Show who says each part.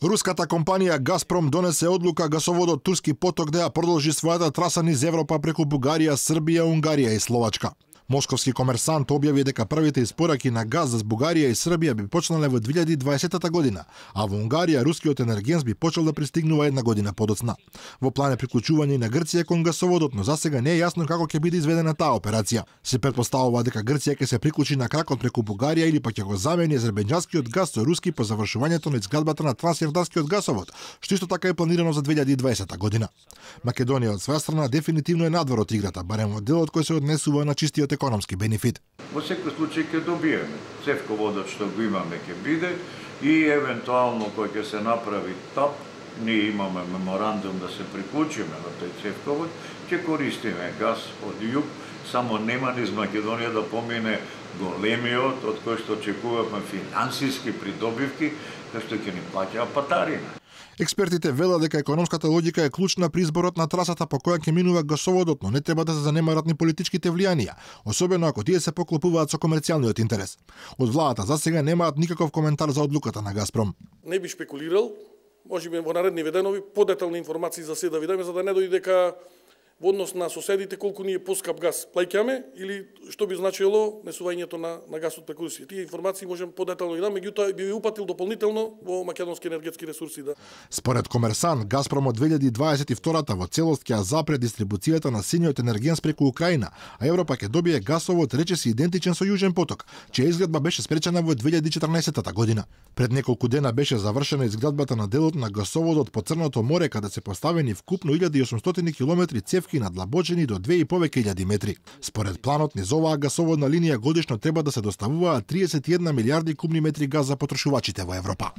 Speaker 1: Руската компанија Газпром донесе одлука гасоводот Турски поток да ја продолжи својата траса низ Европа преку Бугарија, Србија, Унгарија и Словачка. Московски комерсант објави дека првите испораки на газ за Бугарија и Србија би почнале во 2020 година, а во Унгарија рускиот енергенс би почел да пристигнува една година подоцна. Во план е приклучување на Грција кон гасоводот, но засега не е јасно како ќе биде изведена таа операција. Се претпоставува дека Грција ќе се приклучи на кракот преку Бугарија или пак ќе го замени азербејџанскиот газ со руски по завршувањето на изградбата на трансјорданскиот гасовод, што исто така е планирано за 2020 година. Македонија од своја страна дефинитивно е надвор од играта, барем во делот кој се однесува на чистиот економски бенефит.
Speaker 2: Во секој случај ќе добиеме. Цевководот што го имаме ќе биде и евентуално кој ќе се направи ТАП, ние имаме меморандум да се приклучиме на тој цевковод, ќе користиме газ од југ, само нема низ Македонија да помине големиот, од кој што очекуваме финансиски придобивки, кај што ќе ни плаќаа патарина.
Speaker 1: Експертите велат дека економската логика е клучна при изборот на трасата по која ќе минува гасоводот, но не треба да се занемарат ни политичките влијанија, особено ако тие се поклопуваат со комерцијалниот интерес. Од владата засега немаат никаков коментар за одлуката на Газпром.
Speaker 3: Не би шпекулирал, можеби во наредни денови подетални информации за се да видиме, за да не дојде дека во однос на соседите колку ние поскап газ плаќаме или што би значило несувањето на гасот преку Русија. Тие информации можем подетално да дадеме, меѓутоа би упатил дополнително во македонски енергетски ресурси. Да.
Speaker 1: Според комерсант, Газпром од 2022 во целост ќе запре дистрибуцијата на синиот енергенс преку Украина, а Европа ќе добие гасовод речиси идентичен со Јужен поток, чија изградба беше спречена во 2014 година. Пред неколку дена беше завршена изградбата на делот на гасоводот по Црното море, каде се поставени вкупно 1800 километри цевки надлабочени до 2.500 метри. Според планот, низ оваа гасоводна линија годишно треба да се доставуваат 31 милиарди кубни метри газ за потрошувачите во Европа.